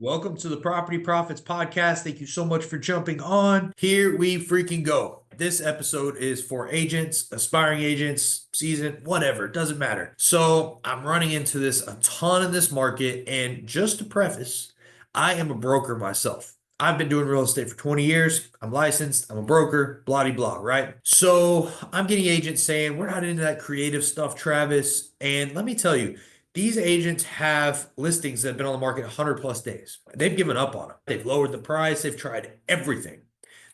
Welcome to the Property Profits Podcast. Thank you so much for jumping on. Here we freaking go. This episode is for agents, aspiring agents, seasoned, whatever, it doesn't matter. So I'm running into this a ton in this market. And just to preface, I am a broker myself. I've been doing real estate for 20 years. I'm licensed. I'm a broker, blah, blah, blah, right? So I'm getting agents saying, we're not into that creative stuff, Travis. And let me tell you, these agents have listings that have been on the market 100 plus days. They've given up on them. They've lowered the price. They've tried everything.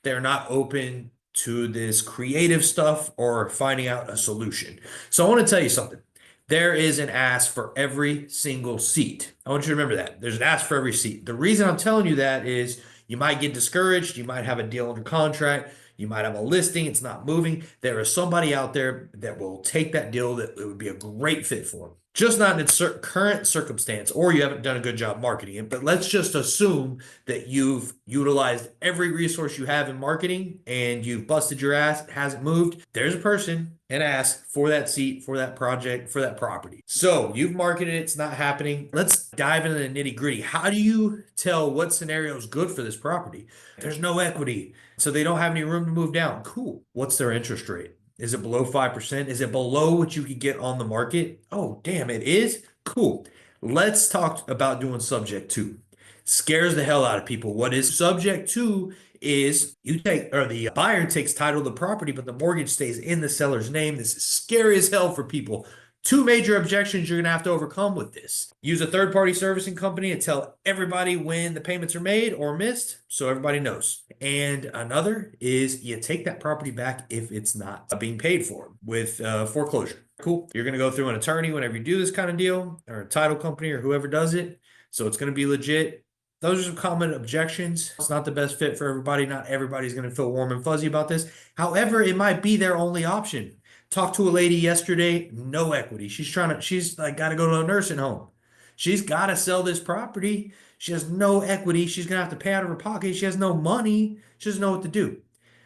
They're not open to this creative stuff or finding out a solution. So I want to tell you something. There is an ask for every single seat. I want you to remember that. There's an ask for every seat. The reason I'm telling you that is you might get discouraged. You might have a deal under contract. You might have a listing. It's not moving. There is somebody out there that will take that deal that it would be a great fit for them. Just not in its current circumstance, or you haven't done a good job marketing it. But let's just assume that you've utilized every resource you have in marketing and you've busted your ass, it hasn't moved. There's a person and ask for that seat, for that project, for that property. So you've marketed it, it's not happening. Let's dive into the nitty gritty. How do you tell what scenario is good for this property? There's no equity, so they don't have any room to move down. Cool. What's their interest rate? Is it below 5%? Is it below what you could get on the market? Oh, damn, it is? Cool. Let's talk about doing subject to. Scares the hell out of people. What is subject to is the buyer takes title of the property, but the mortgage stays in the seller's name. This is scary as hell for people. Two major objections you're going to have to overcome with this. Use a third-party servicing company to tell everybody when the payments are made or missed so everybody knows. And another is you take that property back if it's not being paid for with foreclosure. Cool. You're going to go through an attorney whenever you do this kind of deal, or a title company or whoever does it. So it's going to be legit. Those are some common objections. It's not the best fit for everybody. Not everybody's going to feel warm and fuzzy about this. However, it might be their only option. Talked to a lady yesterday, no equity. She's like got to go to a nursing home. She's got to sell this property. She has no equity. She's going to have to pay out of her pocket. She has no money. She doesn't know what to do.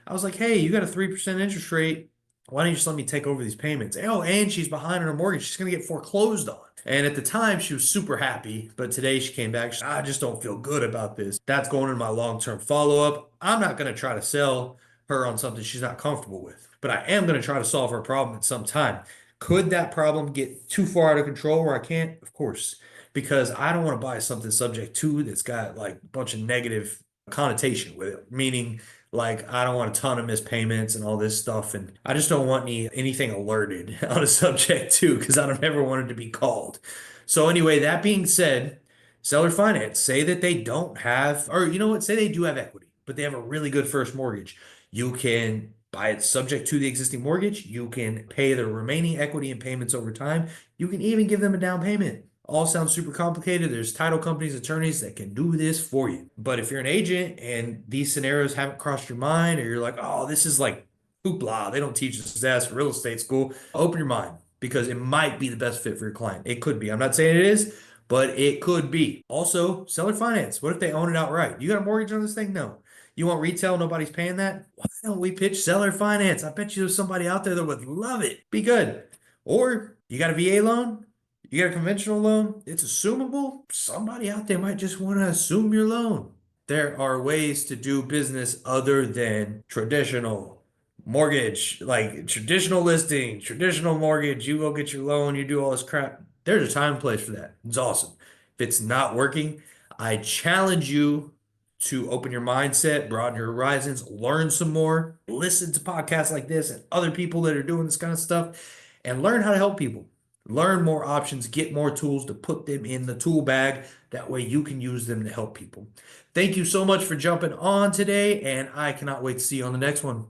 I was like, hey, you got a 3% interest rate. Why don't you just let me take over these payments? Oh, and she's behind on her mortgage. She's going to get foreclosed on. And at the time, she was super happy. But today she came back. I just don't feel good about this. That's going in my long-term follow-up. I'm not going to try to sell her on something she's not comfortable with. But I am going to try to solve her problem at some time. Could that problem get too far out of control where I can't? Of course. Because I don't want to buy something subject to that's got like a bunch of negative connotation with it. Meaning, like, I don't want a ton of missed payments and all this stuff. And I just don't want anything alerted on a subject to because I don't ever want it to be called. So anyway, that being said, seller finance, say that they don't have, or you know what, say they do have equity, but they have a really good first mortgage. You can buy it subject to the existing mortgage. You can pay the remaining equity and payments over time. You can even give them a down payment. All sounds super complicated. There's title companies, attorneys that can do this for you. But if you're an agent and these scenarios haven't crossed your mind, or you're like, oh, this is like hoopla, they don't teach this at real estate school, open your mind because it might be the best fit for your client. It could be. I'm not saying it is, but it could be. Also, seller finance. What if they own it outright? You got a mortgage on this thing? No. You want retail? Nobody's paying that? Why don't we pitch seller finance? I bet you there's somebody out there that would love it. Be good. Or you got a VA loan? You got a conventional loan? It's assumable. Somebody out there might just want to assume your loan. There are ways to do business other than traditional mortgage, like traditional listing, traditional mortgage. You go get your loan, you do all this crap. There's a time and place for that. It's awesome. If it's not working, I challenge you to open your mindset, broaden your horizons, learn some more, listen to podcasts like this and other people that are doing this kind of stuff, and learn how to help people. Learn more options, get more tools to put them in the tool bag. That way you can use them to help people. Thank you so much for jumping on today, and I cannot wait to see you on the next one.